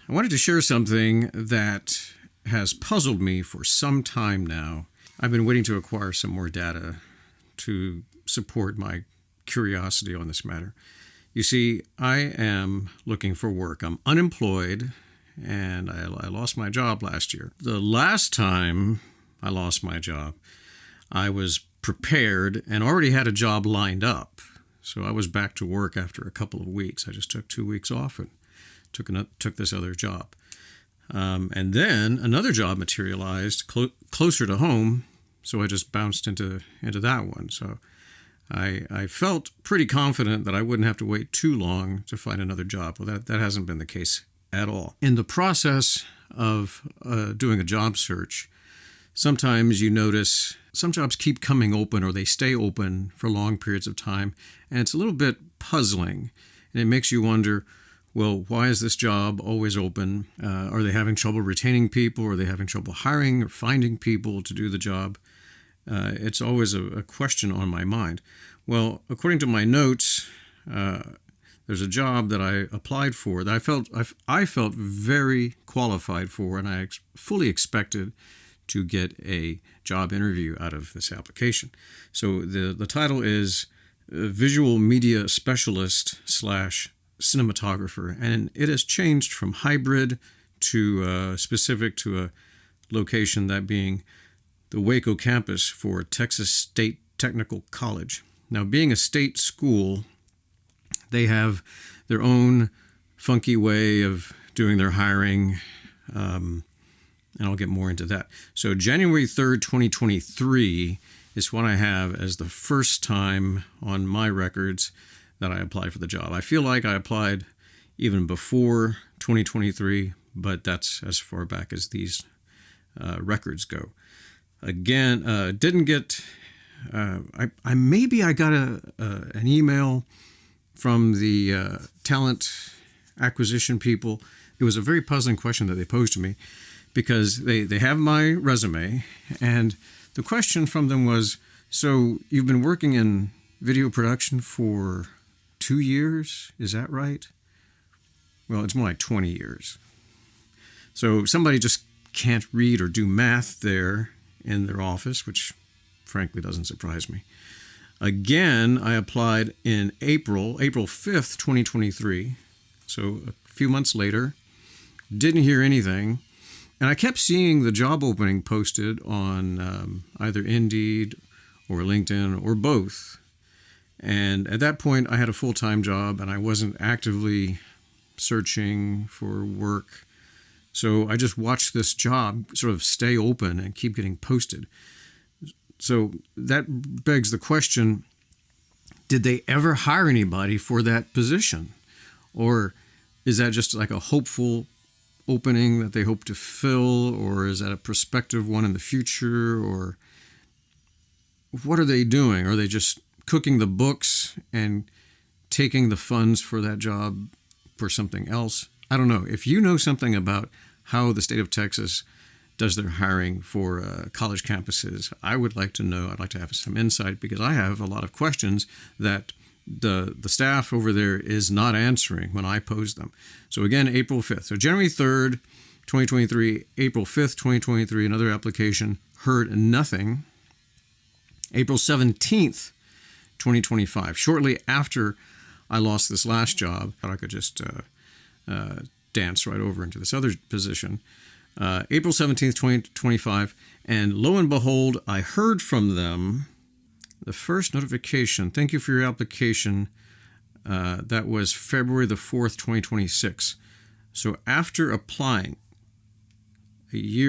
I wanted to share something that has puzzled me for some time now. I've been waiting to acquire some more data to support my curiosity on this matter. You see, I am looking for work. I'm unemployed, and I lost my job last year. The last time I lost my job, I was prepared and already had a job lined up. So I was back to work after a couple of weeks. I just took 2 weeks off and took this other job. And then another job materialized closer to home, so I just bounced into that one. So I felt pretty confident that I wouldn't have to wait too long to find another job. Well, that hasn't been the case at all. In the process of doing a job search, sometimes you notice some jobs keep coming open or they stay open for long periods of time, and it's a little bit puzzling. And it makes you wonder, well, why is this job always open? Are they having trouble retaining people? Are they having trouble hiring or finding people to do the job? It's always a question on my mind. Well, according to my notes, there's a job that I applied for that I felt very qualified for, and I fully expected to get a job interview out of this application. So the title is Visual Media Specialist / Cinematographer, and it has changed from hybrid to specific to a location, that being the Waco campus for Texas State Technical College. Now, being a state school, they have their own funky way of doing their hiring, and I'll get more into that. So January 3rd, 2023 is what I have as the first time on my records that I applied for the job. I feel like I applied even before 2023, but that's as far back as these records go. Again, didn't get, I got an email from the talent acquisition people. It was a very puzzling question that they posed to me, because they have my resume, and the question from them was, so you've been working in video production for 2 years, is that right? Well, it's more like 20 years. So somebody just can't read or do math there in their office, which frankly doesn't surprise me. Again, I applied in April 5th, 2023, so a few months later, didn't hear anything. And I kept seeing the job opening posted on either Indeed or LinkedIn or both. And at that point, I had a full-time job and I wasn't actively searching for work. So I just watched this job sort of stay open and keep getting posted. So that begs the question, did they ever hire anybody for that position? Or is that just like a hopeful opening that they hope to fill, or is that a prospective one in the future, or what are they doing? Are they just cooking the books and taking the funds for that job for something else? I don't know. If you know something about how the state of Texas does their hiring for college campuses, I would like to know. I'd like to have some insight, because I have a lot of questions that the staff over there is not answering when I pose them. So again, April 5th. So January 3rd, 2023, April 5th, 2023, another application, heard nothing. April 17th, 2025, shortly after I lost this last job, I thought I could just dance right over into this other position. April 17th, 2025, and lo and behold, I heard from them. The first notification, thank you for your application, that was February the 4th, 2026. So after applying,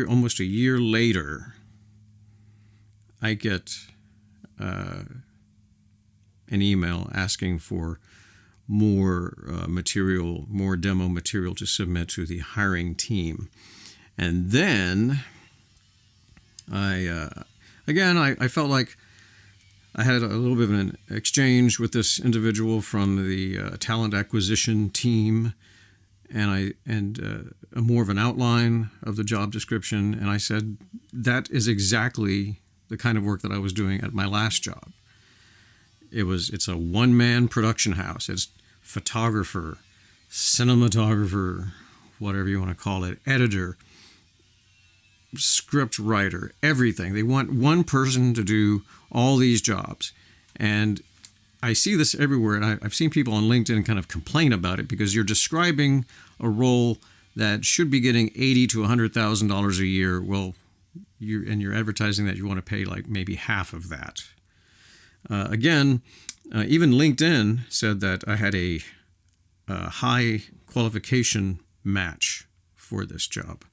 almost a year later, I get an email asking for more material, more demo material to submit to the hiring team. And then I felt like I had a little bit of an exchange with this individual from the talent acquisition team, and more of an outline of the job description. And I said, that is exactly the kind of work that I was doing at my last job. It's a one-man production house. It's photographer, cinematographer, whatever you want to call it, editor, script writer, everything. They want one person to do all these jobs. And I see this everywhere, and I've seen people on LinkedIn kind of complain about it because you're describing a role that should be getting $80,000 to $100,000 a year. Well, you're advertising that you want to pay like maybe half of that. Again, even LinkedIn said that I had a high qualification match for this job.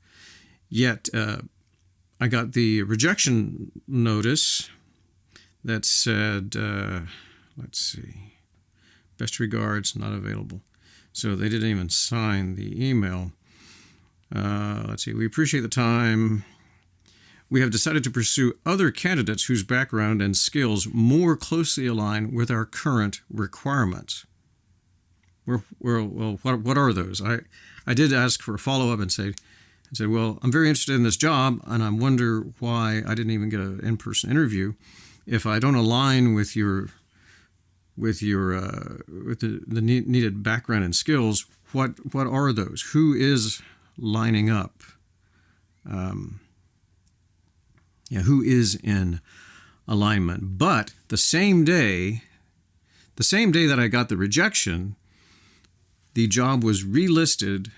Yet I got the rejection notice that said, let's see, best regards, not available. So they didn't even sign the email. Let's see, we appreciate the time. We have decided to pursue other candidates whose background and skills more closely align with our current requirements. Well, what are those? I did ask for a follow-up and said, well, I'm very interested in this job, and I wonder why I didn't even get an in-person interview. If I don't align with the needed background and skills, what are those? Who is lining up? Who is in alignment? But the same day that I got the rejection, the job was relisted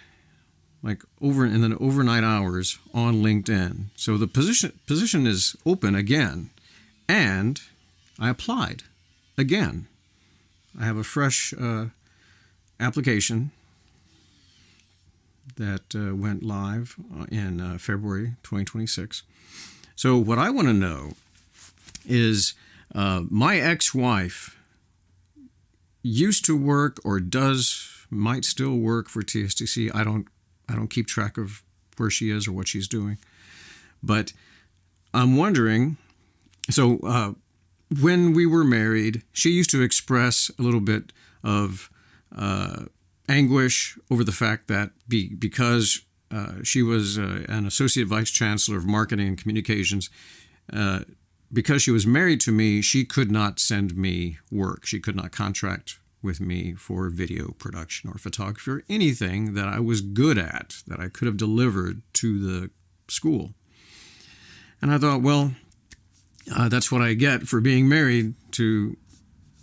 like in the overnight hours on LinkedIn. So the position is open again, and I applied again. I have a fresh application that went live in February 2026. So what I want to know is my ex-wife used to work or might still work for TSTC. I don't keep track of where she is or what she's doing. But I'm wondering, so when we were married, she used to express a little bit of anguish over the fact that because she was an associate vice chancellor of marketing and communications, because she was married to me, she could not send me work. She could not contract with me for video production or photography or anything that I was good at, that I could have delivered to the school. And I thought, well, that's what I get for being married to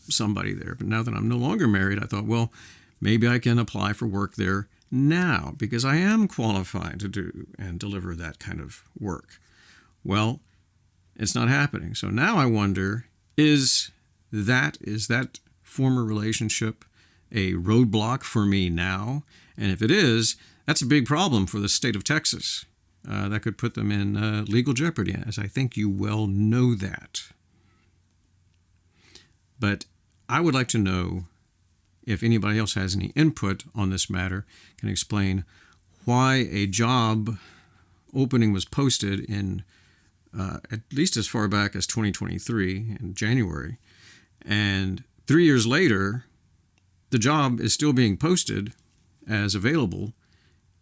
somebody there. But now that I'm no longer married, I thought, well, maybe I can apply for work there now because I am qualified to do and deliver that kind of work. Well, it's not happening. So now I wonder, is that former relationship a roadblock for me now? And if it is, that's a big problem for the state of Texas. That could put them in legal jeopardy, as I think you well know that. But I would like to know if anybody else has any input on this matter, can explain why a job opening was posted in at least as far back as 2023 in January, and 3 years later, the job is still being posted as available.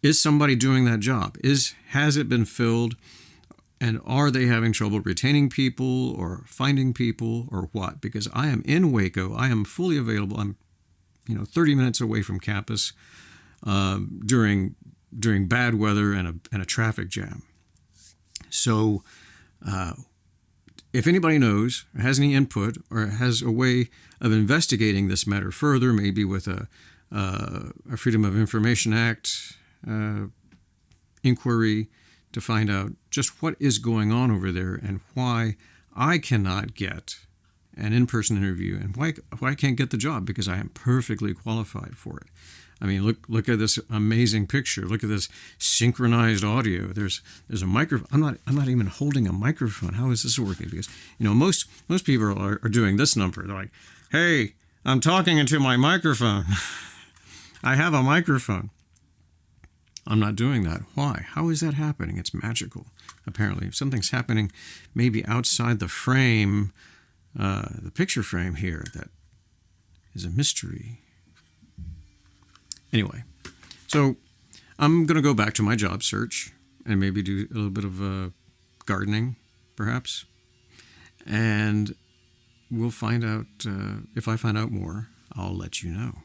Is somebody doing that job? Has it been filled? And are they having trouble retaining people or finding people or what? Because I am in Waco. I am fully available. I'm 30 minutes away from campus during bad weather and a traffic jam. So if anybody knows, or has any input, or has a way of investigating this matter further, maybe with a Freedom of Information Act inquiry to find out just what is going on over there and why I cannot get an in-person interview and why I can't get the job, because I am perfectly qualified for it. I mean, look at this amazing picture. Look at this synchronized audio. There's a microphone. I'm not even holding a microphone. How is this working? Because most people are doing this number. They're like, "Hey, I'm talking into my microphone. I have a microphone." I'm not doing that. Why? How is that happening? It's magical. Apparently, something's happening maybe outside the frame, the picture frame here, that is a mystery. Anyway, so I'm going to go back to my job search and maybe do a little bit of gardening, perhaps. And we'll find out, if I find out more, I'll let you know.